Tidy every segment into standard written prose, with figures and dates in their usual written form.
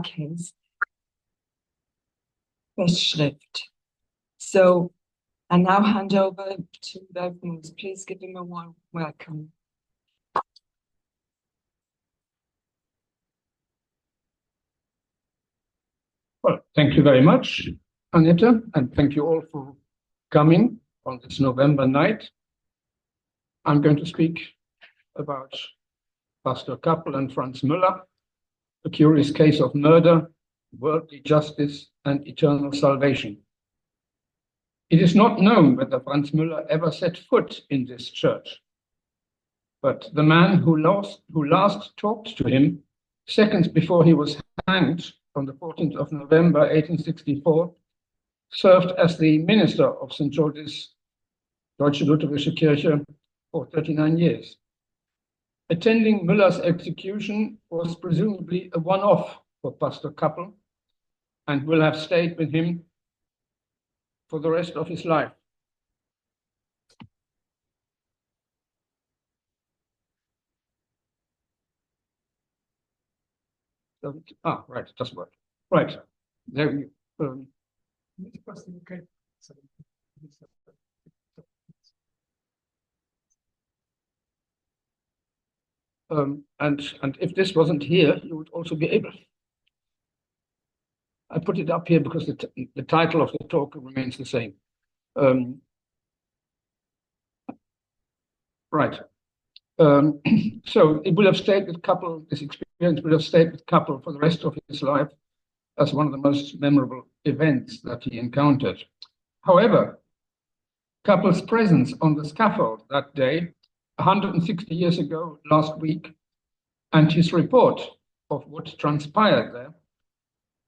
case Festschrift. So I now hand over to Rudolf Muhs. Please give him a warm welcome. Well, thank you very much, Annette, and thank you all for coming on this November night. I'm going to speak about Pastor Cappel and Franz Müller, a curious case of murder, worldly justice, and eternal salvation. It is not known whether Franz Müller ever set foot in this church, but the man who last talked to him seconds before he was hanged on the 14th of November 1864 served as the minister of St. George's Deutsche Lutherische Kirche for 39 years. Attending Müller's execution was presumably a one-off for Pastor Cappel and will have stayed with him for the rest of his life. Right, it doesn't work. Right, there we go. And if this wasn't here, you would also be able. I put it up here because the title of the talk remains the same. Right. So it will have stayed with Cappel, this experience will have stayed with Cappel for the rest of his life as one of the most memorable events that he encountered. However, Cappel's presence on the scaffold that day, 160 years ago, last week, and his report of what transpired there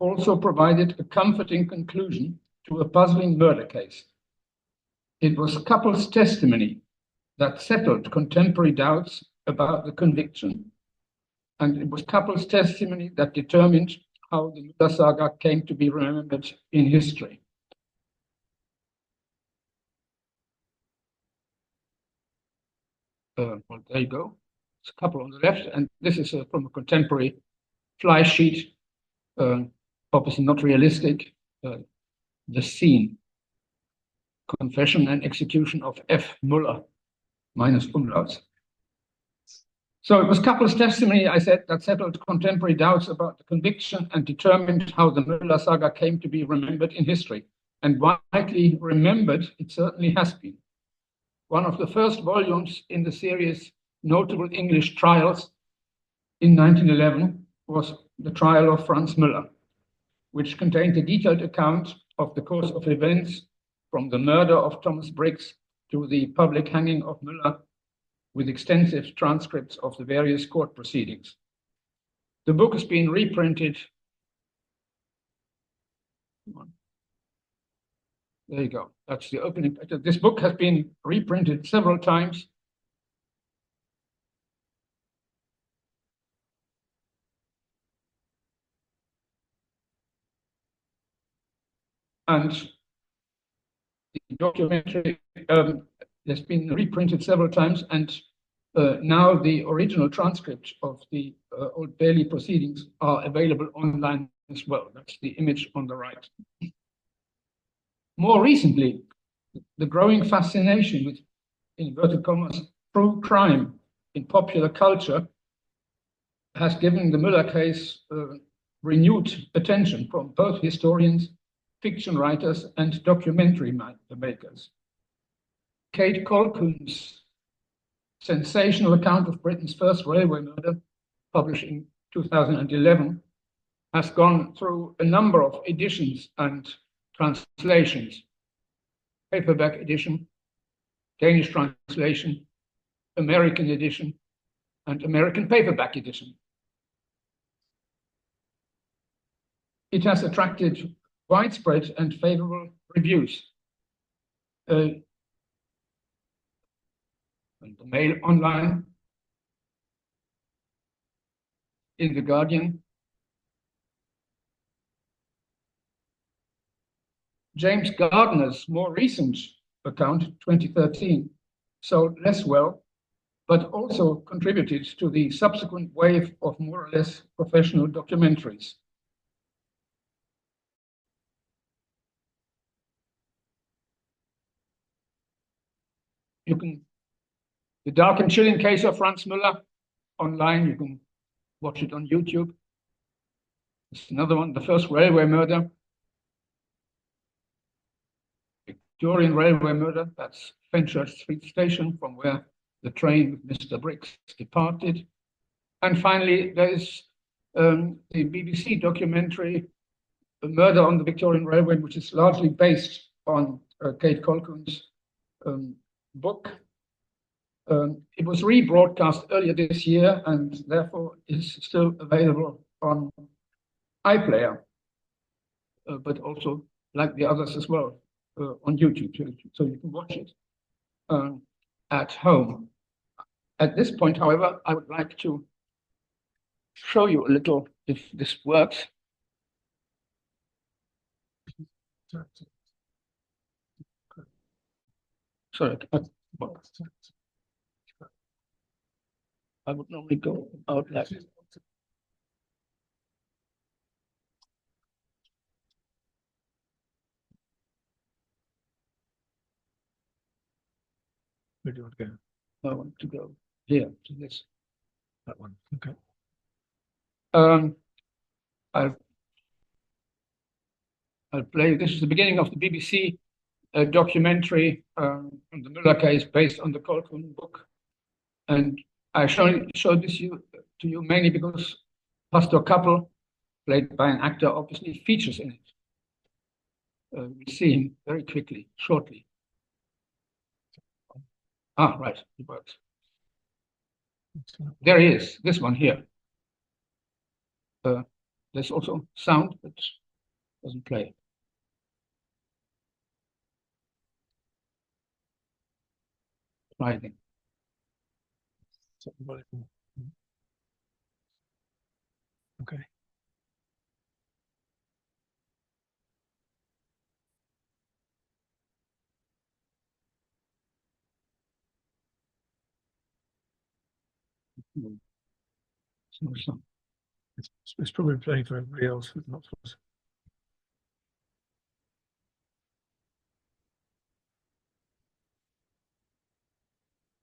also provided a comforting conclusion to a puzzling murder case. It was Cappel's testimony that settled contemporary doubts about the conviction, and it was Cappel's testimony that determined how the Müller saga came to be remembered in history. Well, there you go. It's a Cappel on the left, and this is from a contemporary fly sheet, obviously not realistic. The scene, confession and execution of F. Müller, minus umlauts. So it was Cappel's testimony, I said, that settled contemporary doubts about the conviction and determined how the Müller saga came to be remembered in history. And widely remembered, it certainly has been. One of the first volumes in the series Notable English Trials in 1911 was the trial of Franz Müller, which contained a detailed account of the course of events from the murder of Thomas Briggs to the public hanging of Müller, with extensive transcripts of the various court proceedings. The book has been reprinted. There you go. That's the opening. This book has been reprinted several times. And the documentary has been reprinted several times, and now the original transcripts of the Old Bailey proceedings are available online as well. That's the image on the right. More recently, the growing fascination with, in inverted commas, true crime in popular culture has given the Müller case renewed attention from both historians, fiction writers, and documentary makers. Kate Colquhoun's sensational account of Britain's first railway murder, published in 2011, has gone through a number of editions and translations: paperback edition, Danish translation, American edition, and American paperback edition. It has attracted widespread and favorable reviews. And the Mail Online, in The Guardian. James Gardner's more recent account, 2013, sold less well, but also contributed to the subsequent wave of more or less professional documentaries. you can, the dark and chilling case of Franz Müller online, you can watch it on YouTube. There's another one, the first railway murder. Victorian railway murder, that's Fenchurch Street Station, from where the train with Mr. Briggs departed. And finally, there is the BBC documentary, The Murder on the Victorian Railway, which is largely based on Kate Colquhoun's book. It was rebroadcast earlier this year and therefore is still available on iPlayer, but also, like the others as well, on YouTube, so you can watch it at home. At this point, however, I would like to show you a little if this works. Sorry, I would normally go out like this. Where do you want to go? I want to go here to this. That one. Okay. I'll play. This is the beginning of the BBC documentary on the Müller case based on the Colquhoun book, and I showed this to you mainly because Pastor Cappel, played by an actor, obviously features in it. We'll see him very quickly, shortly. Ah, right, it works. There he is, this one here. There's also sound, but doesn't play. Try again. Okay. It's probably playing for everybody else, but not for us.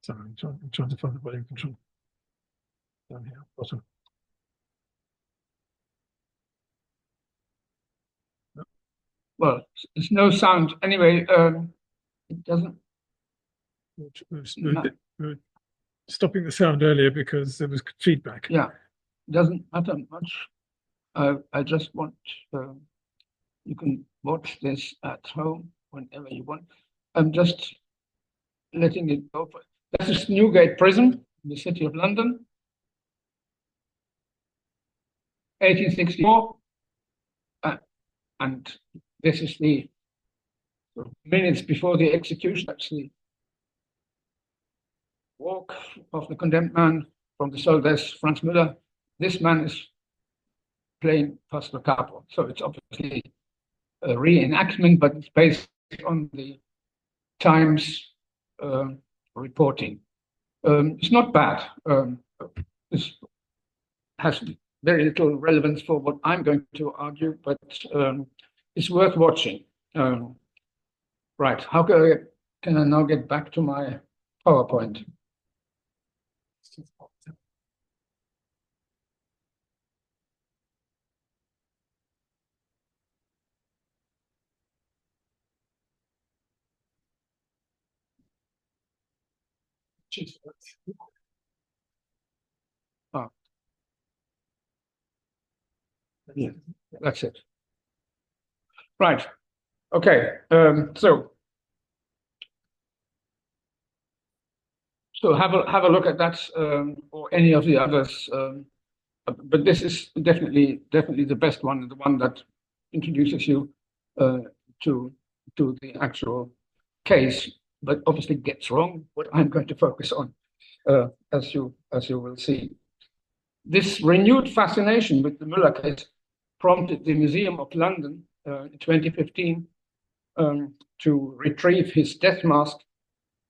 Sorry, I'm trying to find the volume control down here, bottom. No. Well, there's no sound anyway. It doesn't. We were stopping the sound earlier because there was feedback. Yeah, it doesn't matter much. I just want you can watch this at home whenever you want. I'm just letting it go. This is Newgate Prison in the city of London, 1864, and this is the minutes before the execution. That's the walk of the condemned man from the cell desk, Franz Müller. This man is playing Pastor Cappel, so it's obviously a reenactment, but it's based on the Times reporting. It's not bad. This has very little relevance for what I'm going to argue, but it's worth watching. Right, how can I now get back to my PowerPoint? Ah. Yeah, that's it. Right. Okay. So have a look at that or any of the others. But this is definitely the best one, the one that introduces you to the actual case, but obviously gets wrong what I'm going to focus on, as you will see. This renewed fascination with the Müller case prompted the Museum of London in 2015 to retrieve his death mask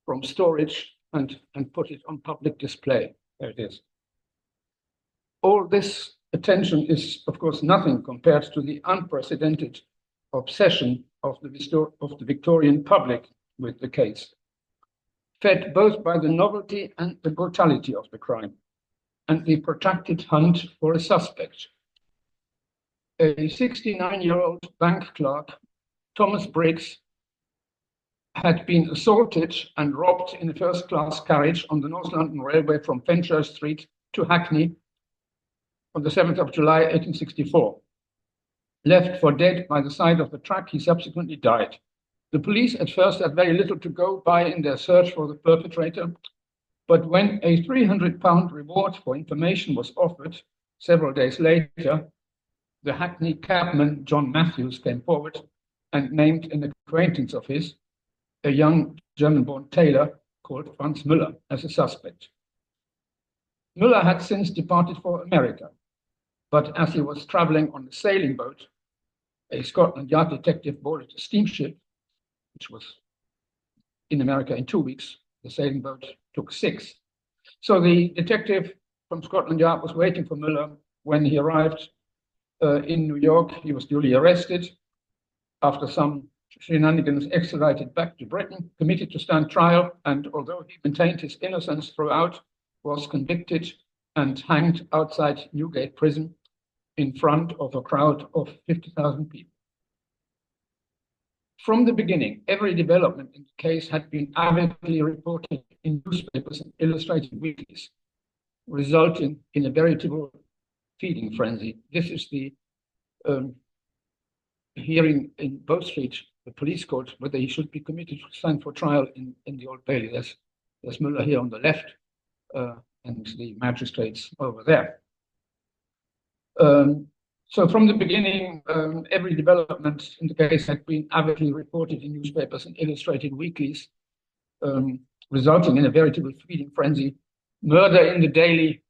from storage and put it on public display. There it is. All this attention is, of course, nothing compared to the unprecedented obsession of the Victorian public with the case. fed both by the novelty and the brutality of the crime, and the protracted hunt for a suspect. A 69-year-old bank clerk, Thomas Briggs, had been assaulted and robbed in a first-class carriage on the North London Railway from Fenchurch Street to Hackney on the 7th of July, 1864. Left for dead by the side of the track, he subsequently died. The police at first had very little to go by in their search for the perpetrator, but when a £300 reward for information was offered several days later, the Hackney cabman John Matthews came forward and named an acquaintance of his, a young German-born tailor called Franz Müller, as a suspect. Müller had since departed for America, but as he was traveling on a sailing boat, a Scotland Yard detective boarded a steamship, which was in America in 2 weeks. The sailing boat took 6. So the detective from Scotland Yard was waiting for Müller. When he arrived in New York, he was duly arrested. After some shenanigans, extradited back to Britain, committed to stand trial, and although he maintained his innocence throughout, was convicted and hanged outside Newgate Prison in front of a crowd of 50,000 people. From the beginning, every development in the case had been avidly reported in newspapers and illustrated weeklies, resulting in a veritable feeding frenzy. This is the hearing in Bow Street, the police court, whether he should be committed to stand for trial in the Old Bailey. There's Müller here on the left, and the magistrates over there. So from the beginning, every development in the case had been avidly reported in newspapers and illustrated weeklies, resulting in a veritable feeding frenzy. Murder in daily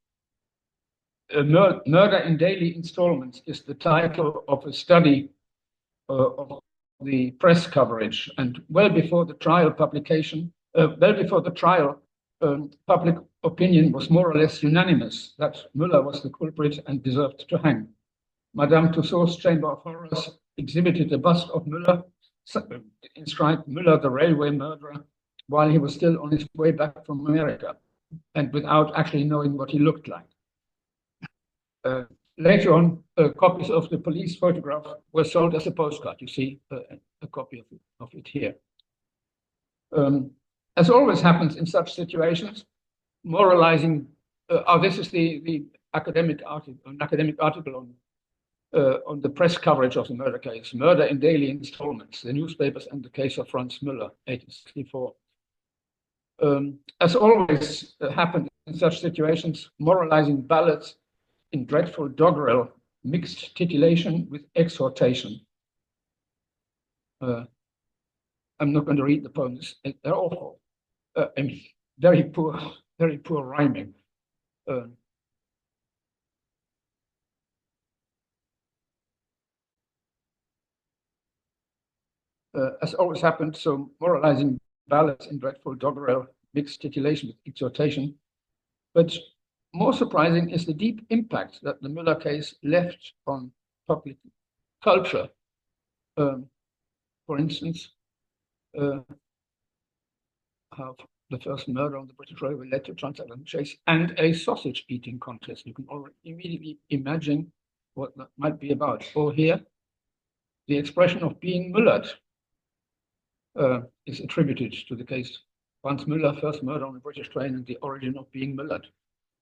installments is the title of a study of the press coverage, and well before the trial, public opinion was more or less unanimous that Müller was the culprit and deserved to hang. Madame Tussauds Chamber of Horrors exhibited a bust of Müller, inscribed "Müller, the railway murderer," while he was still on his way back from America, and without actually knowing what he looked like. Later on, copies of the police photograph were sold as a postcard. You see a copy of it here. As always happens in such situations, moralizing. This is the academic article, an academic article on the press coverage of the murder case, Murder in Daily Installments, the newspapers and the case of Franz Müller, 1864. As always happened in such situations, moralizing ballads in dreadful doggerel mixed titillation with exhortation. I'm not going to read the poems; they're awful. And very poor rhyming. As always happened, so moralizing ballads in dreadful doggerel, mixed titillation with exhortation. But more surprising is the deep impact that the Müller case left on public culture. For instance, how the first murder on the British Railway led to transatlantic chase and a sausage eating contest. You can already immediately imagine what that might be about. Or here, the expression of being Müllered is attributed to the case Franz Müller, first murder on the British train, and the origin of being Müllered.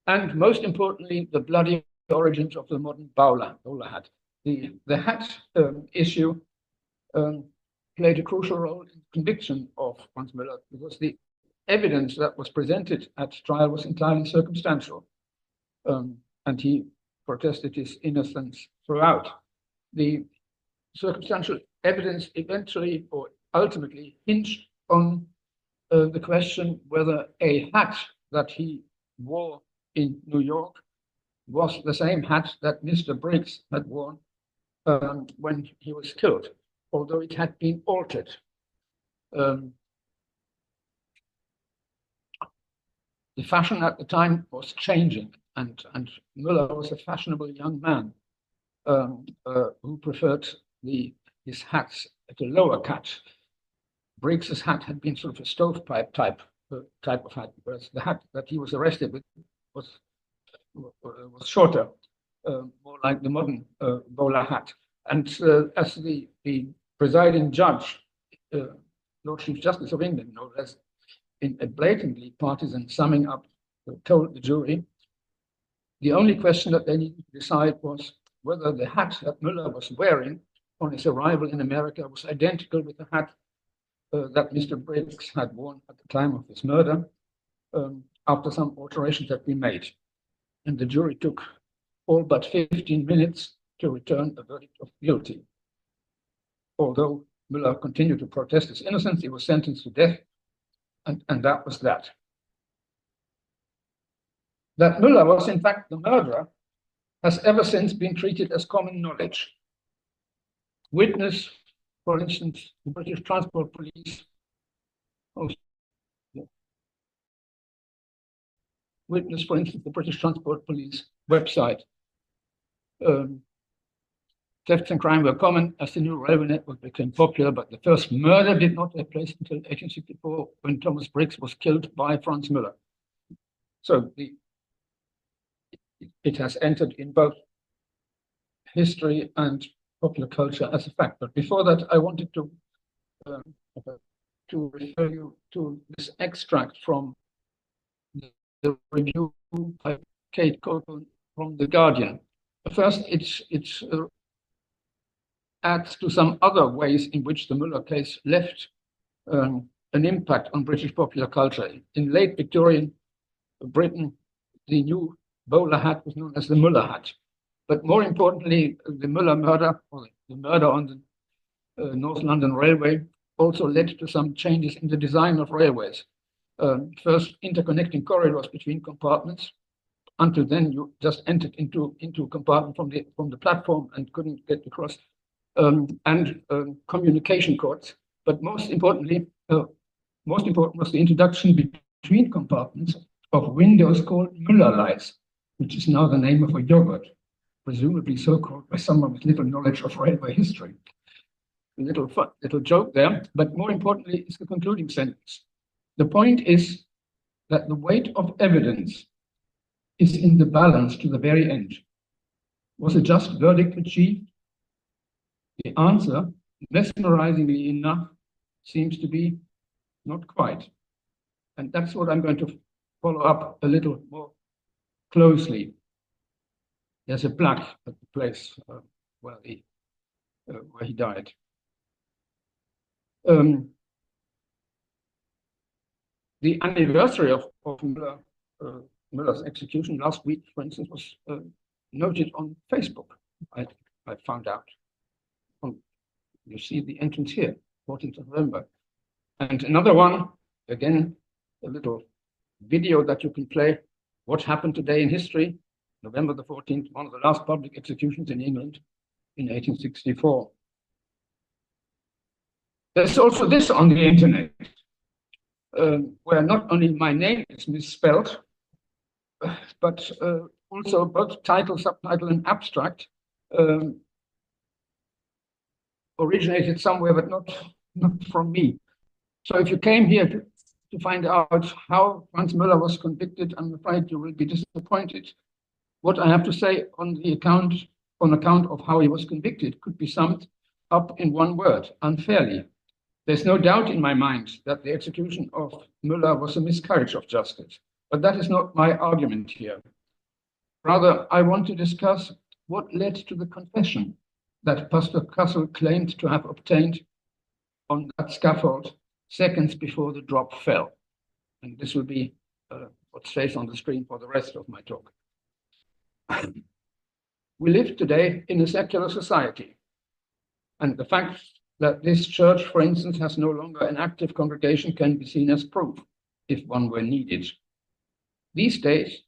And most importantly, the bloody origins of the modern bowler hat. The hat issue played a crucial role in the conviction of Franz Müller, because the evidence that was presented at trial was entirely circumstantial, and he protested his innocence throughout. The circumstantial evidence eventually or ultimately hinged on the question whether a hat that he wore in New York was the same hat that Mr. Briggs had worn when he was killed, although it had been altered. The fashion at the time was changing, and Müller was a fashionable young man who preferred his hats at a lower cut. Briggs's hat had been sort of a stovepipe type type of hat, whereas the hat that he was arrested with was shorter, more like the modern bowler hat. And as the presiding judge, Lord Chief Justice of England, no less, in a blatantly partisan summing up, told the jury, the only question that they needed to decide was whether the hat that Müller was wearing on his arrival in America was identical with the hat that Mr. Briggs had worn at the time of his murder, after some alterations had been made. And the jury took all but 15 minutes to return a verdict of guilty. Although Müller continued to protest his innocence, he was sentenced to death, and that was that. That Müller was in fact the murderer has ever since been treated as common knowledge. Witness, for instance, the British Transport Police. Witness, for instance, the British Transport Police website. Thefts and crime were common as the new railway network became popular, but the first murder did not take place until 1864, when Thomas Briggs was killed by Franz Müller. So it has entered in both history and popular culture as a fact. But before that, I wanted to refer you to this extract from the review by Kate Copeland from The Guardian. First, it adds to some other ways in which the Müller case left an impact on British popular culture. In late Victorian Britain, the new bowler hat was known as the Müller hat. But more importantly, the Müller murder, or the murder on the North London Railway, also led to some changes in the design of railways. First, interconnecting corridors between compartments. Until then, you just entered into a compartment from the platform and couldn't get across. And communication cords. But most important was the introduction between compartments of windows called Müller lights, which is now the name of a yogurt, presumably so called by someone with little knowledge of railway history. A little joke there, but more importantly is the concluding sentence. The point is that the weight of evidence is in the balance to the very end. Was a just verdict achieved? The answer, mesmerizingly enough, seems to be not quite. And that's what I'm going to follow up a little more closely. There's a plaque at the place where he died. The anniversary of Müller's execution last week, for instance, was noted on Facebook. I found out. You see the entrance here, 14th of November. And another one, again, a little video that you can play. What happened today in history? November the 14th, one of the last public executions in England in 1864. There's also this on the internet, where not only my name is misspelled, but also both title, subtitle, and abstract originated somewhere, but not from me. So if you came here to find out how Franz Müller was convicted, I'm afraid you will be disappointed. What I have to say on account of how he was convicted could be summed up in one word: unfairly. There's no doubt in my mind that the execution of Müller was a miscarriage of justice, but that is not my argument here. Rather, I want to discuss what led to the confession that Pastor Castle claimed to have obtained on that scaffold seconds before the drop fell. And this will be what stays on the screen for the rest of my talk. We live today in a secular society, and the fact that this church, for instance, has no longer an active congregation can be seen as proof, if one were needed. These days,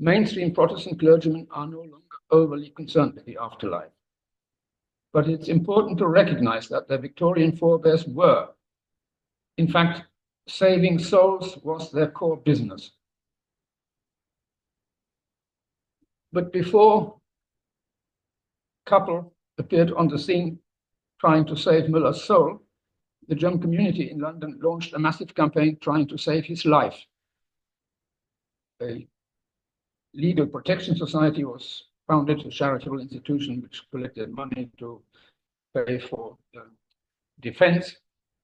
mainstream Protestant clergymen are no longer overly concerned with the afterlife. But it's important to recognize that their Victorian forebears were. In fact, saving souls was their core business. But before Cappel appeared on the scene trying to save Müller's soul, the German community in London launched a massive campaign trying to save his life. A legal protection society was founded, a charitable institution which collected money to pay for defense.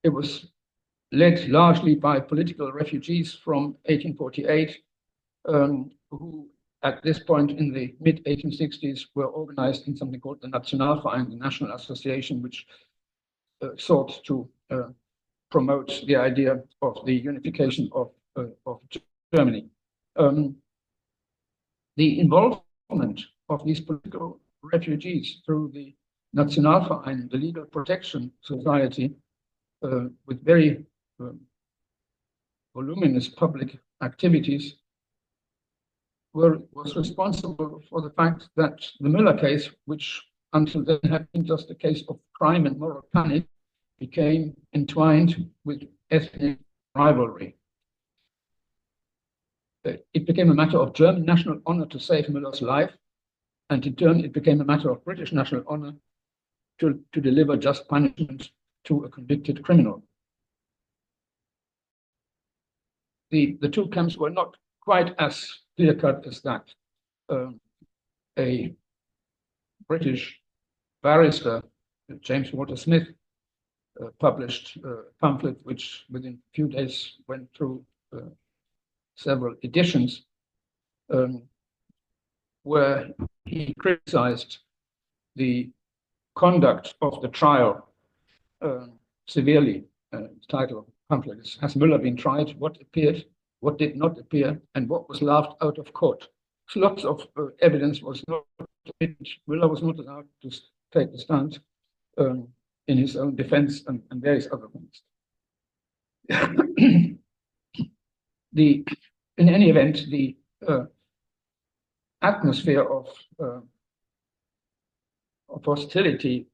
It was led largely by political refugees from 1848, who at this point in the mid-1860s were organized in something called the Nationalverein, the National Association, which sought to promote the idea of the unification of Germany. The involvement of these political refugees through the Nationalverein, the Legal Protection Society, with very voluminous public activities, was responsible for the fact that the Müller case, which until then had been just a case of crime and moral panic, became entwined with ethnic rivalry. It became a matter of German national honor to save Müller's life, and in turn it became a matter of British national honor to deliver just punishment to a convicted criminal. The two camps were not quite as clear-cut as that. A British barrister, James Walter Smith, published a pamphlet which within a few days went through several editions, where he criticized the conduct of the trial severely. Title of the pamphlet is, "Has Müller been tried? What appeared? What did not appear? And what was laughed out of court?" So lots of evidence was not admitted. Müller was not allowed to take the stand in his own defense and various other things. In any event, the atmosphere of hostility,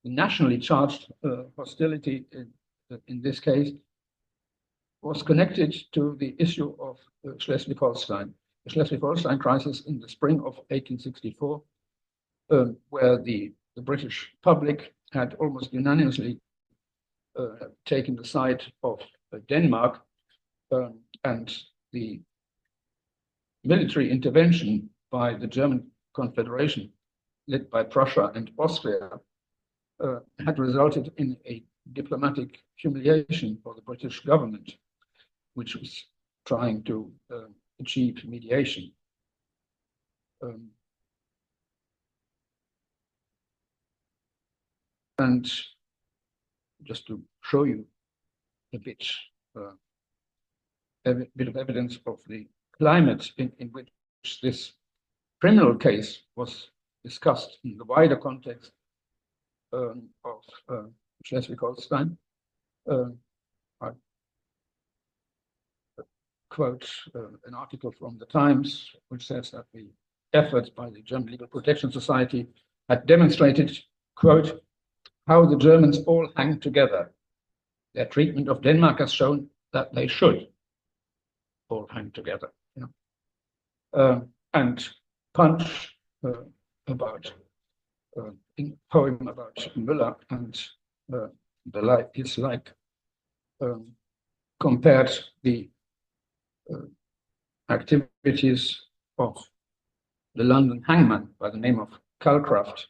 the nationally charged hostility in this case, was connected to the issue of Schleswig-Holstein. The Schleswig-Holstein crisis in the spring of 1864, where the British public had almost unanimously taken the side of Denmark, and the military intervention by the German Confederation, led by Prussia and Austria, had resulted in a diplomatic humiliation for the British government, which was trying to achieve mediation. And just to show you a bit of evidence of the climate in which this criminal case was discussed in the wider context of Schleswig-Holstein. I quote an article from the Times, which says that the efforts by the German Legal Protection Society had demonstrated, quote, "how the Germans all hang together. Their treatment of Denmark has shown that they should all hang together." You know? And Punch about in a poem about Müller and his like, compared the activities of the London hangman by the name of Calcraft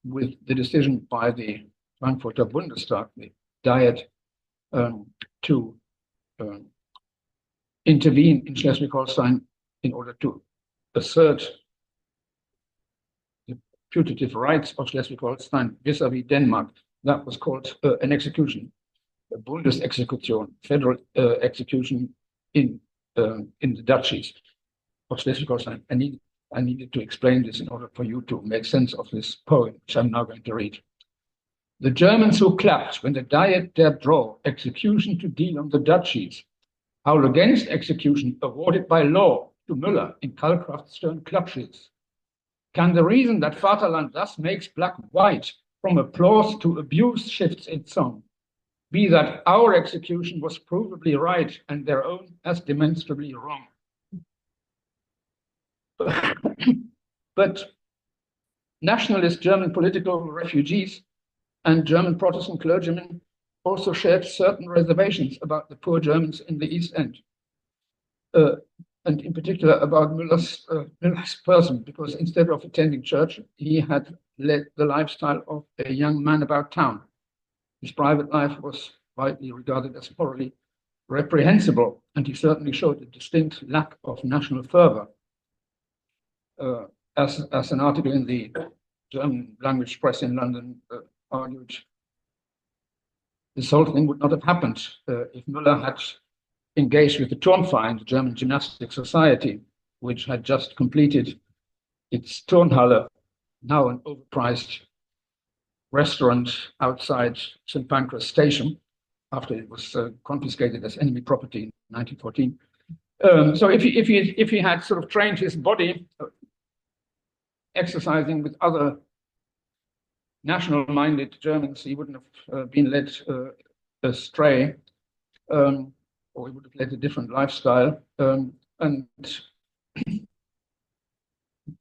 with the decision by the Frankfurter Bundestag, the Diet, to intervene in Schleswig-Holstein in order to assert the putative rights of Schleswig-Holstein vis-à-vis Denmark. That was called an execution, a Bundesexekution, federal execution in the duchies of Schleswig-Holstein. I needed to explain this in order for you to make sense of this poem, which I'm now going to read. "The Germans who clapped when the Diet dared draw execution to deal on the duchies, howl against execution awarded by law to Müller in Calcraft's stern clutches. Can the reason that Vaterland thus makes black white, from applause to abuse shifts its song, be that our execution was provably right and their own as demonstrably wrong?" But nationalist German political refugees and German Protestant clergymen also shared certain reservations about the poor Germans in the East End, and in particular about Müller's person, because instead of attending church, he had led the lifestyle of a young man about town. His private life was widely regarded as morally reprehensible, and he certainly showed a distinct lack of national fervor. As an article in the German language press in London argued, this whole thing would not have happened if Müller had engaged with the Turnverein, the German Gymnastic Society, which had just completed its Turnhalle, now an overpriced restaurant outside St. Pancras Station, after it was confiscated as enemy property in 1914. So if he had sort of trained his body, exercising with other national-minded Germans, he wouldn't have been led astray, or he would have led a different lifestyle. And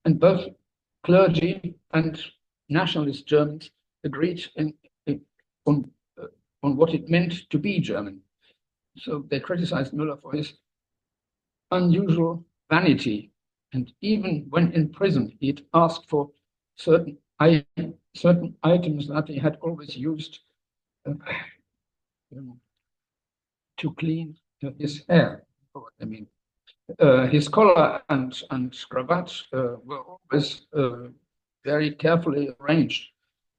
both clergy and nationalist Germans agreed on what it meant to be German. So they criticized Müller for his unusual vanity. And even when in prison, he'd asked for certain items that he had always used to clean his hair. I mean, his collar and cravat were always very carefully arranged,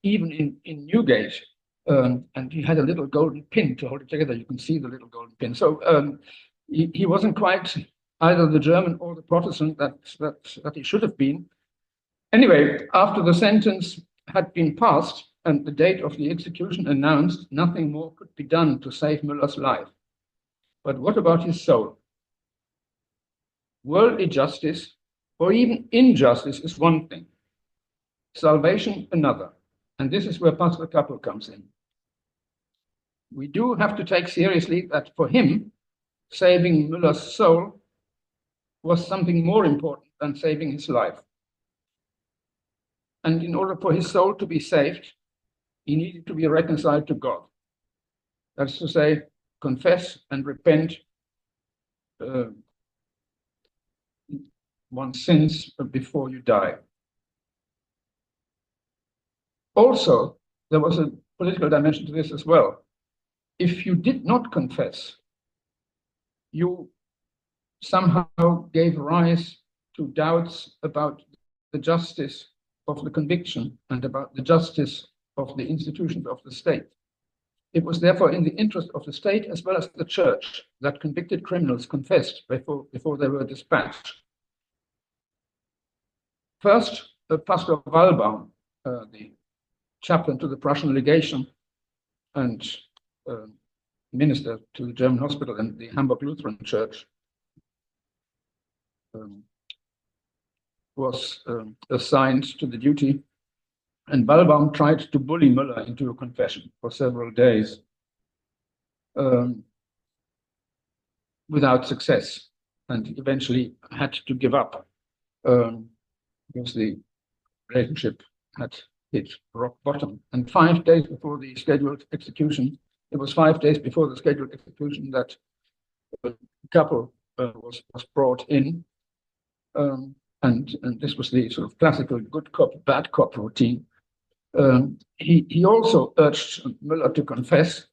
even in Newgate. And he had a little golden pin to hold it together. You can see the little golden pin. So he wasn't quite either the German or the Protestant that he should have been. Anyway, after the sentence had been passed and the date of the execution announced, nothing more could be done to save Müller's life. But what about his soul? Worldly justice, or even injustice, is one thing. Salvation, another. And this is where Pastor Cappel comes in. We do have to take seriously that for him, saving Müller's soul was something more important than saving his life. And in order for his soul to be saved, he needed to be reconciled to God. That's to say, confess and repent one's sins before you die. Also, there was a political dimension to this as well. If you did not confess, you somehow gave rise to doubts about the justice of the conviction and about the justice of the institutions of the state. It was therefore in the interest of the state as well as the church that convicted criminals confessed before they were dispatched. First, Pastor Wallbaum, the chaplain to the Prussian legation and minister to the German hospital and the Hamburg Lutheran Church, was assigned to the duty, and Wallbaum tried to bully Müller into a confession for several days without success, and eventually had to give up because the relationship had hit rock bottom. And 5 days before the scheduled execution, it was 5 days before the scheduled execution that Cappel was brought in. And this was the sort of classical good cop, bad cop routine. He also urged Müller to confess,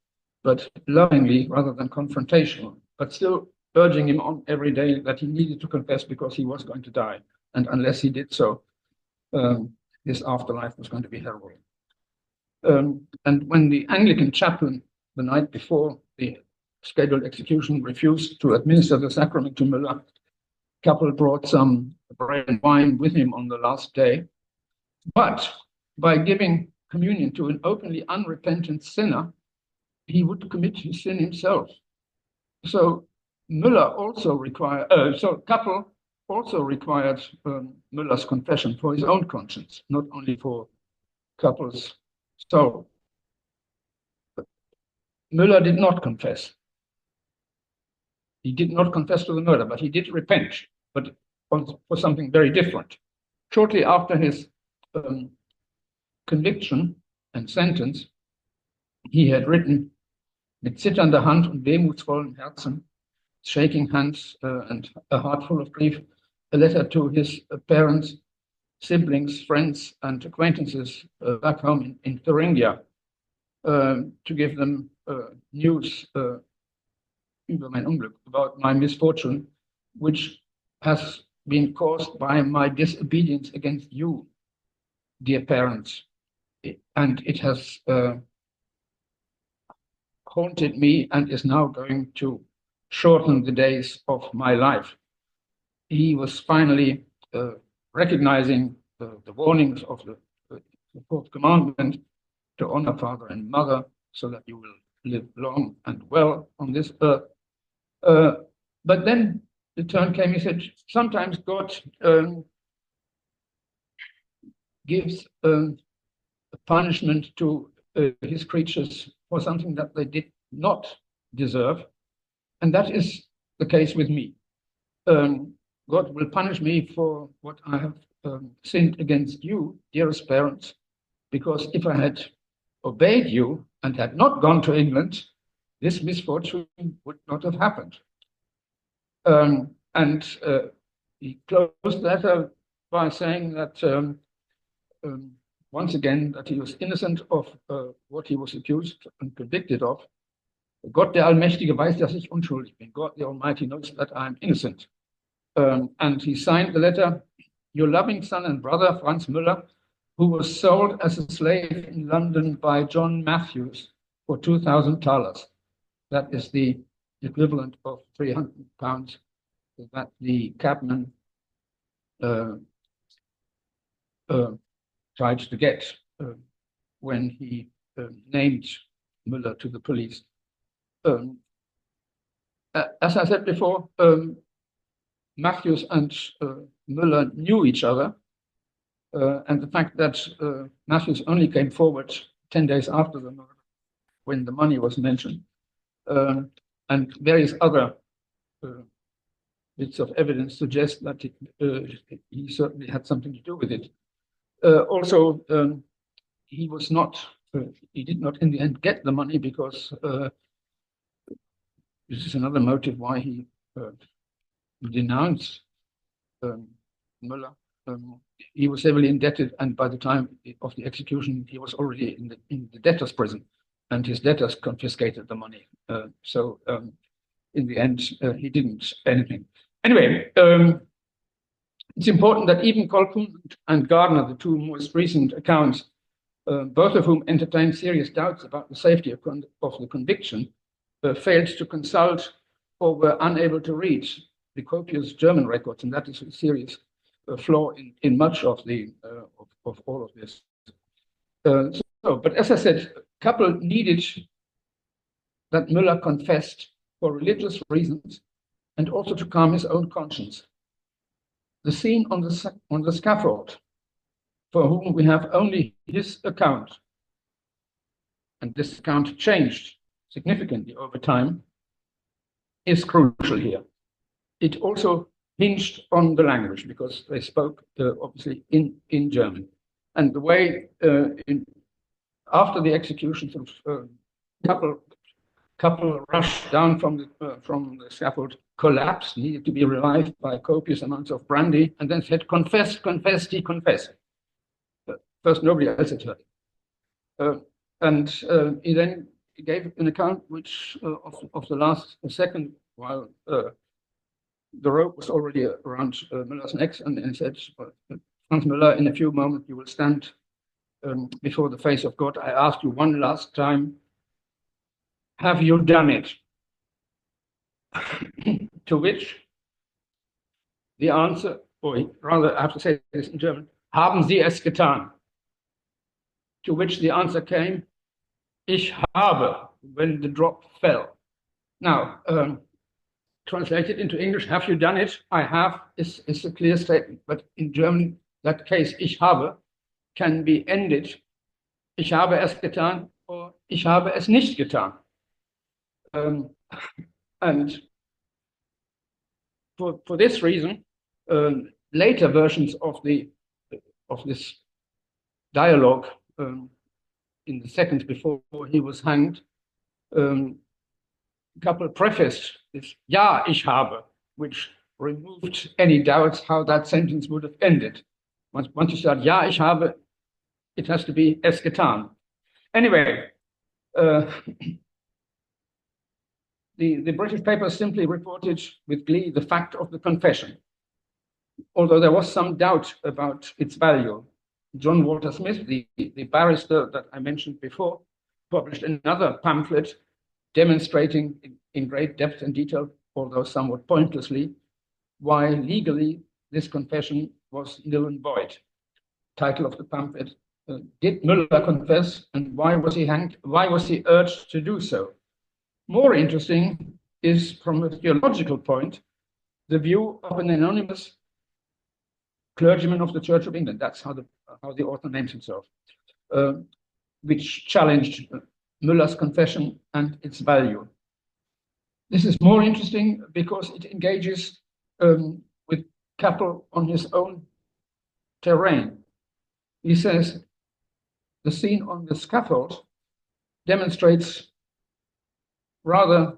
but lovingly rather than confrontational, but still urging him on every day that he needed to confess because he was going to die. And unless he did so, his afterlife was going to be horrible. And when the Anglican chaplain, the night before the scheduled execution, refused to administer the sacrament to Müller, Cappel brought some bread and wine with him on the last day. But by giving communion to an openly unrepentant sinner, he would commit his sin himself. So Müller also required, Cappel also required Müller's confession for his own conscience, not only for Cappel's soul. But Müller did not confess. He did not confess to the murder, but he did repent, but for something very different. Shortly after his conviction and sentence, he had written mit zitternder Hand und wehmutsvollem Herzen, shaking hands and a heart full of grief, a letter to his parents, siblings, friends, and acquaintances back home in Thuringia to give them news über mein Unglück, about my misfortune, which has been caused by my disobedience against you, dear parents. And it has haunted me and is now going to shorten the days of my life. He was finally recognizing the warnings of the fourth commandment to honor father and mother so that you will live long and well on this earth. But then the turn came, he said, sometimes God gives a punishment to his creatures for something that they did not deserve. And that is the case with me. God will punish me for what I have sinned against you, dearest parents, because if I had obeyed you and had not gone to England, this misfortune would not have happened. And he closed the letter by saying that once again, that he was innocent of what he was accused and convicted of. Gott der Allmächtige weiß, dass ich unschuldig bin. God the Almighty knows that I am innocent. And he signed the letter, your loving son and brother, Franz Müller, who was sold as a slave in London by John Matthews for 2,000 thalers. That is the equivalent of £300 that the cabman tried to get when he named Müller to the police. As I said before, Matthews and Müller knew each other, and the fact that Matthews only came forward 10 days after the murder, when the money was mentioned, and various other bits of evidence suggest that he certainly had something to do with it. Also, he was not, he did not in the end get the money because this is another motive why he denounced Müller. He was heavily indebted, and by the time of the execution, he was already in the debtors' prison, and his debtors confiscated the money. So in the end, he didn't anything. Anyway, it's important that even Colquhoun and Gardner, the two most recent accounts, both of whom entertained serious doubts about the safety of the conviction, failed to consult or were unable to read the copious German records, and that is a serious flaw in much of the of all of this. But as I said, Cappel needed that Müller confessed for religious reasons and also to calm his own conscience. The scene on the scaffold, for whom we have only his account, and this account changed significantly over time, is crucial here. It also hinged on the language because they spoke obviously in German. And the way after the execution, Cappel rushed down from the scaffold, collapsed, needed to be revived by copious amounts of brandy, and then said, confess, confess, he confessed. First, nobody else had heard. And he then gave an account which of the last second, while the rope was already around Müller's neck, and said, Franz Müller, in a few moments you will stand before the face of God. I ask you one last time, have you done it? To which the answer, or rather I have to say this in German, haben Sie es getan? To which the answer came, ich habe, when the drop fell. Now, translated into English, have you done it? I have is a clear statement, but in German, that case, ich habe, can be ended, ich habe es getan, or ich habe es nicht getan. And for this reason, later versions of this dialogue in the seconds before he was hanged, Cappel prefaced this "Ja, ich habe," which removed any doubts how that sentence would have ended. Once you start "Ja, ich habe," it has to be "es getan." Anyway, the British paper simply reported with glee the fact of the confession, although there was some doubt about its value. John Walter Smith, the barrister that I mentioned before, published another pamphlet demonstrating in great depth and detail, although somewhat pointlessly, why legally this confession was nil and void. Title of the pamphlet, Did Müller confess, and why was he hanged? Why was he urged to do so? More interesting is, from a theological point, the view of an anonymous clergyman of the Church of England. That's how the author names himself, which challenged Müller's confession and its value. This is more interesting because it engages with Cappel on his own terrain. He says the scene on the scaffold demonstrates rather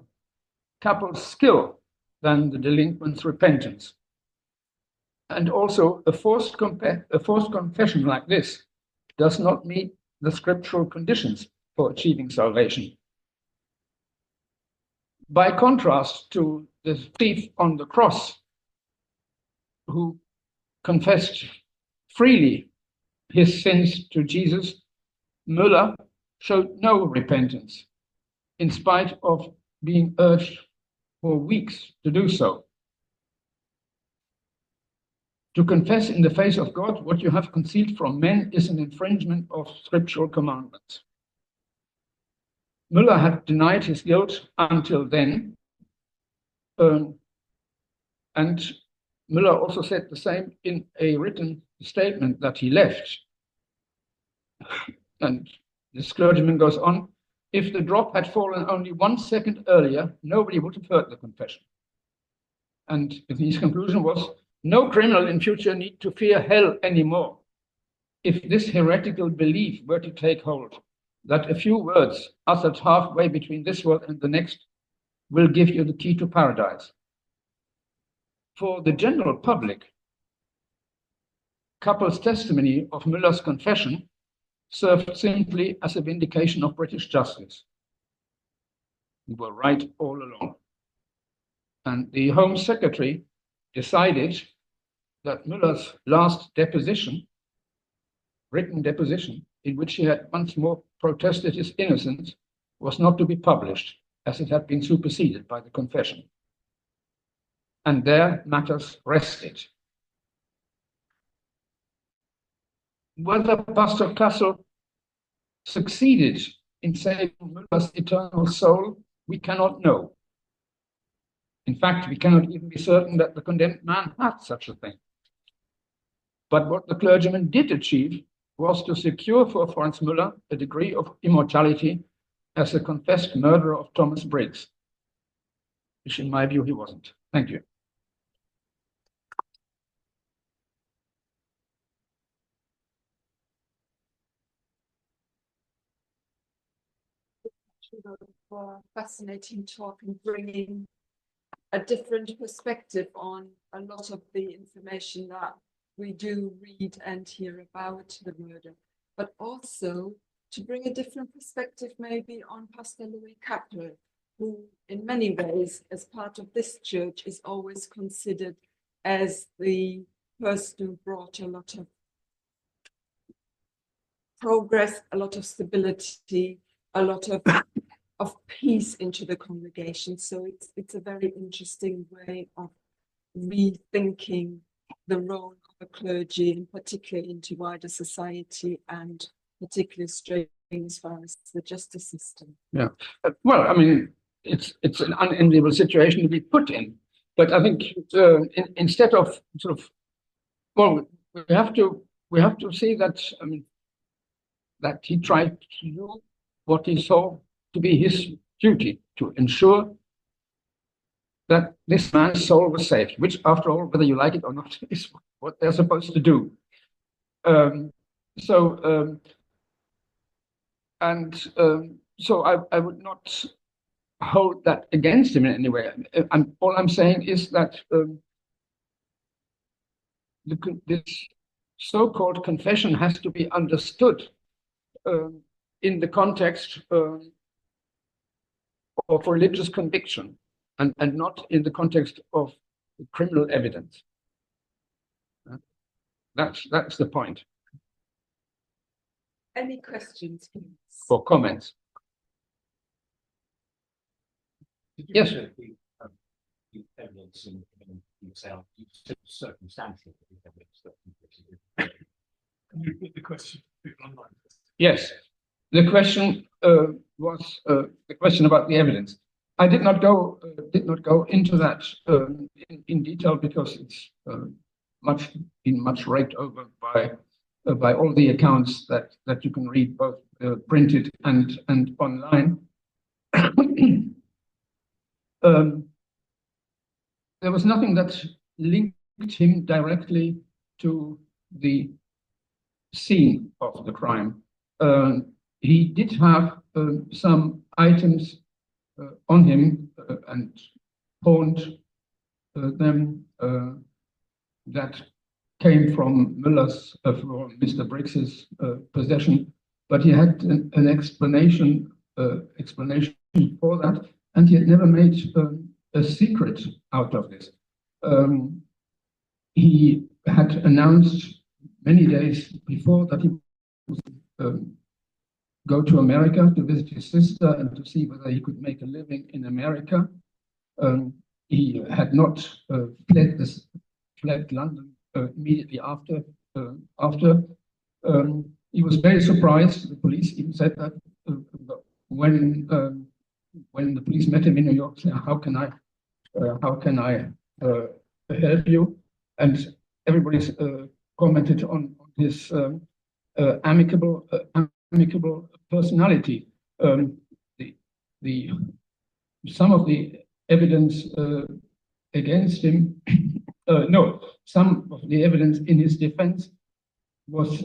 Cappel's skill than the delinquent's repentance. And also, a forced confession like this does not meet the scriptural conditions for achieving salvation. By contrast to the thief on the cross, who confessed freely his sins to Jesus, Müller showed no repentance, in spite of being urged for weeks to do so. To confess in the face of God what you have concealed from men is an infringement of scriptural commandments. Müller had denied his guilt until then, and Müller also said the same in a written statement that he left. And this clergyman goes on, if the drop had fallen only 1 second earlier, nobody would have heard the confession. And his conclusion was, no criminal in future need to fear hell anymore. If this heretical belief were to take hold, that a few words uttered halfway between this world and the next will give you the key to paradise. For the general public, Cappel's testimony of Müller's confession served simply as a vindication of British justice. We were right all along. And the Home Secretary decided that Müller's last deposition, written deposition, in which he had once more protested his innocence, was not to be published, as it had been superseded by the confession. And there matters rested. Whether Pastor Castle succeeded in saving Müller's eternal soul, we cannot know. In fact, we cannot even be certain that the condemned man had such a thing. But what the clergyman did achieve was to secure for Franz Müller a degree of immortality as a confessed murderer of Thomas Briggs, which in my view he wasn't. Thank you. For fascinating talk and bringing a different perspective on a lot of the information that we do read and hear about the murder, but also to bring a different perspective maybe on Pastor Louis Cappel, who in many ways, as part of this church, is always considered as the person who brought a lot of progress, a lot of stability, a lot of peace into the congregation. So it's a very interesting way of rethinking the role of a clergy, in particular into wider society, and particularly straight as far as the justice system. Yeah, well, I mean, it's an unenviable situation to be put in, but I think instead of sort of, well, we have to see that, I mean, that he tried to do what he saw to be his duty, to ensure that this man's soul was saved, which, after all, whether you like it or not, is what they're supposed to do. And so I would not hold that against him in any way. All I'm saying is that this so-called confession has to be understood in the context of religious conviction and not in the context of criminal evidence. That's the point. Any questions, please? For comments. Yes. The evidence in yourself, you said circumstantial evidence that Can you repeat the question? Yes, the question was the question about the evidence. I did not go into that in detail because it's been much raked over by all the accounts that you can read, both printed and online. There was nothing that linked him directly to the scene of the crime. He did have some items on him and pawned them that came from Müller's, from Mr. Briggs's possession, but he had an explanation for that, and he had never made a secret out of this. He had announced many days before that he would go to America to visit his sister and to see whether he could make a living in America. He had not fled London immediately after. He was very surprised. The police even said that when the police met him in New York, said, how can I help you? And everybody's commented on his amicable personality. Some of the evidence against him, some of the evidence in his defense was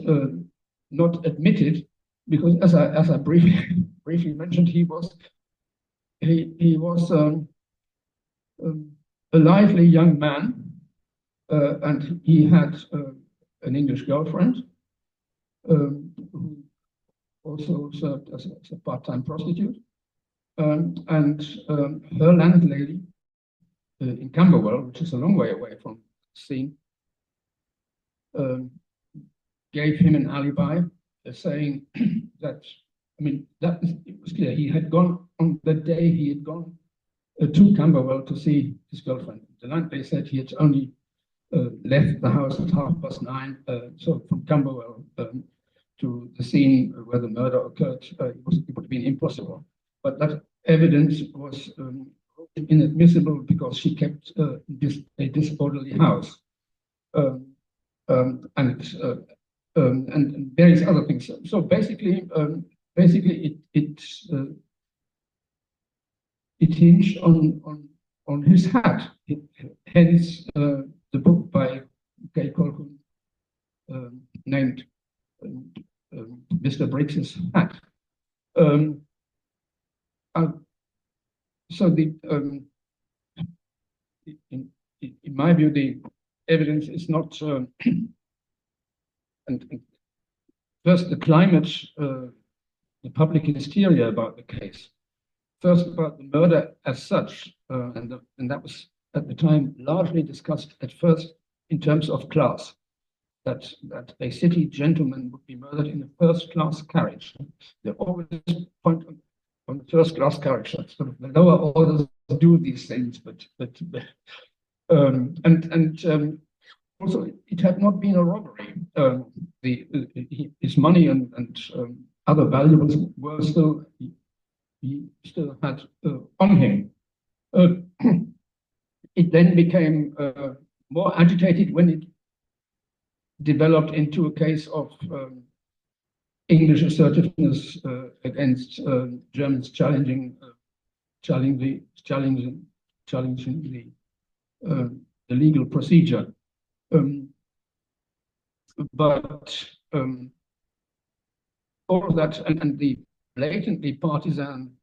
not admitted because, as I briefly mentioned, he was a lively young man, and he had an English girlfriend who also served as a part-time prostitute, and her landlady in Camberwell, which is a long way away from the scene, gave him an alibi, saying that, it was clear he had gone on the day he had gone to Camberwell to see his girlfriend. The landlady said he had only left the house at 9:30, so from Camberwell to the scene where the murder occurred, it would have been impossible. But that evidence was inadmissible because she kept a disorderly house, and various other things. So basically, it hinged on his hat. Hence, the book by Kay Colquhoun named Mr. Briggs's hat. So in my view, the evidence is not. And first, the climate, the public hysteria about the case. First, about the murder as such, and that was at the time largely discussed at first in terms of class. That a city gentleman would be murdered in a first-class carriage. They always point on the first-class carriage. That's sort of the lower orders do these things, but also it had not been a robbery. His money and other valuables were still. He still had on him. It then became more agitated when it developed into a case of English assertiveness against Germans challenging the legal procedure. But all of that and the blatantly partisan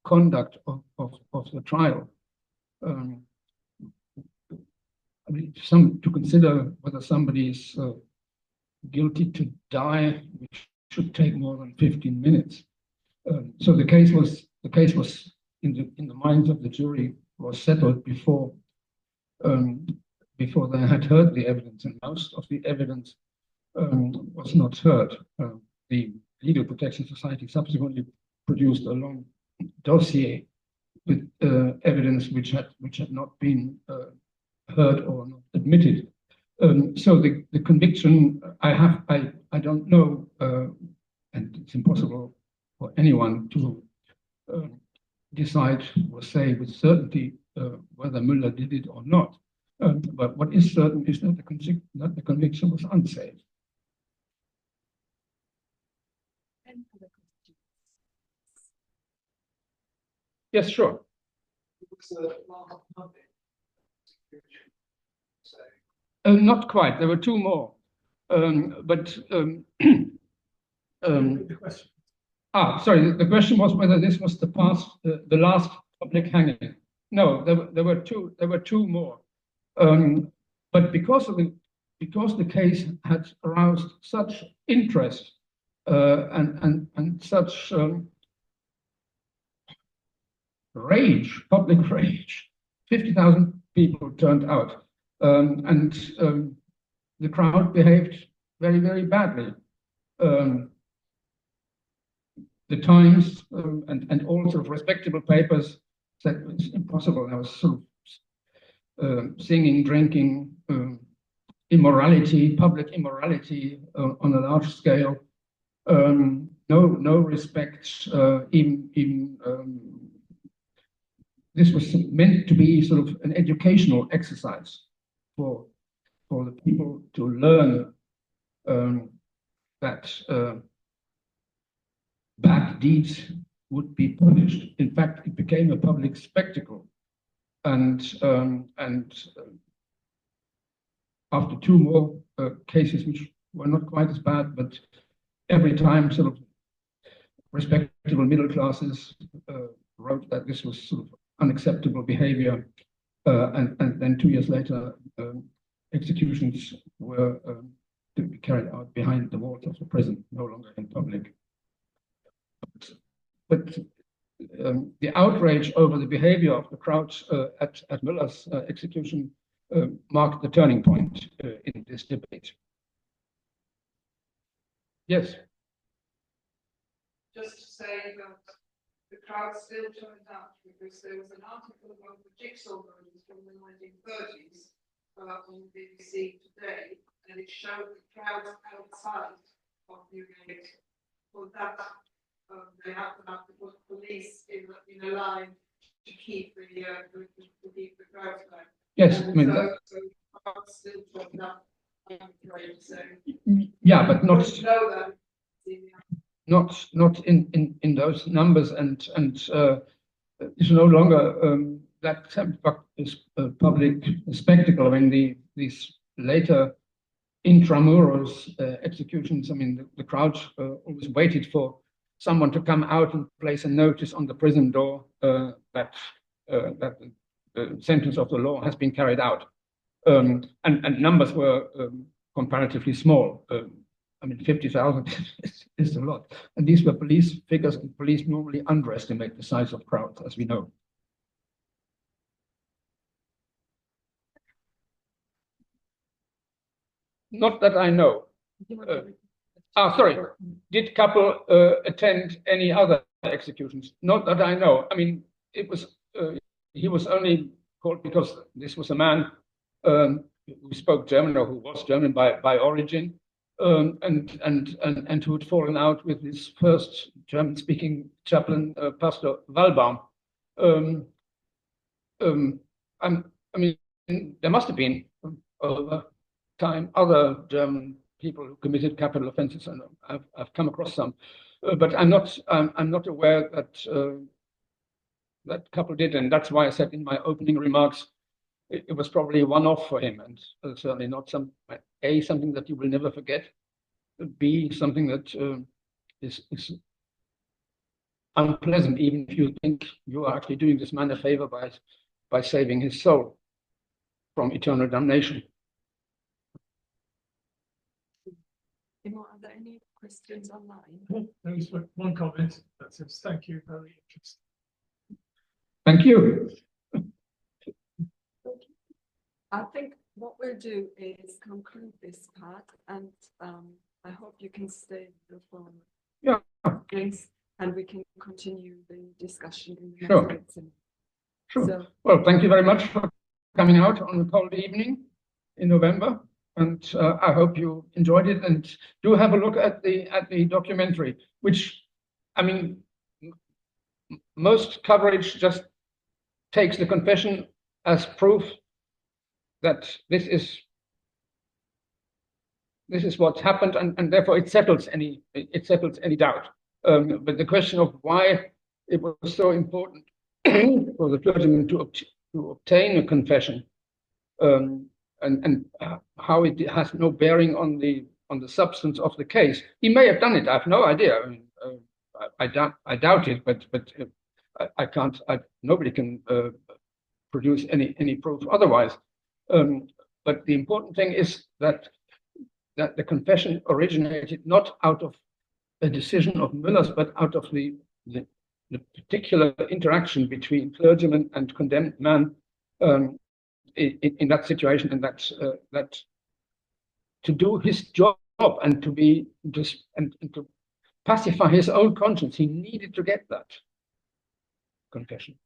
conduct of the trial. I mean, to consider whether somebody is guilty to die, which should take more than 15 minutes. So the case was in the minds of the jury was settled before they had heard the evidence, and most of the evidence was not heard. The Legal Protection Society subsequently produced a long dossier with evidence which had not been heard or not admitted. So the conviction I don't know, and it's impossible for anyone to decide or say with certainty whether Müller did it or not. But what is certain is that the conviction was unsafe. Yes, sure. Not quite. There were two more, but sorry. The question was whether this was the last public hanging. No, there were two. There were two more, but because the case had aroused such interest and such rage, public rage, 50,000 people turned out, and the crowd behaved very, very badly. The Times and all sort of respectable papers said it's impossible. There was sort of singing, drinking, immorality, public immorality on a large scale. No respect. Even this was meant to be sort of an educational exercise for the people to learn that bad deeds would be punished. In fact, it became a public spectacle, and after two more cases, which were not quite as bad, but every time sort of respectable middle classes wrote that this was sort of unacceptable behavior, and then 2 years later, executions were to be carried out behind the walls of the prison, no longer in public. But the outrage over the behavior of the crowd at Müller's execution marked the turning point in this debate. Yes. Just to say that the crowd still turned out because there was an article about the jigsaw murders from the 1930s on BBC Today, and it showed the crowd outside of Newgate. For that, they had to put police in a line to keep the crowd back. Yes, and I mean, so the crowd still turned out. Yeah, but not. Know that. Not in those numbers, and it's no longer that public spectacle. I mean, these later intramuros executions. I mean, the crowd always waited for someone to come out and place a notice on the prison door that the sentence of the law has been carried out, and numbers were comparatively small. I mean, 50,000 is a lot. And these were police figures, and police normally underestimate the size of crowds, as we know. Not that I know. Sorry. Did Cappel attend any other executions? Not that I know. I mean, it was he was only called because this was a man who spoke German, or who was German by origin. And who had fallen out with his first German-speaking chaplain, Pastor Wallbaum. I mean, there must have been over time other German people who committed capital offences, and I've come across some, but I'm not aware that that Cappel did, and that's why I said in my opening remarks it was probably a one-off for him, and certainly not something that you will never forget. B, something that is unpleasant, even if you think you are actually doing this man a favor by saving his soul from eternal damnation. Are there any questions online? There was one comment that says, thank you, very interesting. Thank you. I think what we'll do is conclude this part, and I hope you can stay for Yeah. drinks, and we can continue the discussion in the Sure. next meeting. Sure. So, Well, thank you very much for coming out on a cold evening in November, and I hope you enjoyed it. And do have a look at the documentary, which, I mean, most coverage just takes the confession as proof that this is what's happened, and therefore it settles any doubt. But the question of why it was so important for the clergyman to obtain a confession, and how it has no bearing on the substance of the case. He may have done it. I have no idea. I mean, I doubt it, but I can't. Nobody can produce any proof otherwise. But the important thing is that the confession originated not out of a decision of Müller's, but out of the particular interaction between clergyman and condemned man in that situation, and that to do his job and to pacify his own conscience, he needed to get that confession.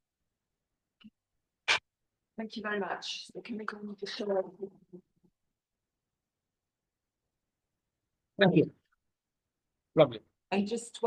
thank you very much. So can we go on to show? Thank you. Lovely. And just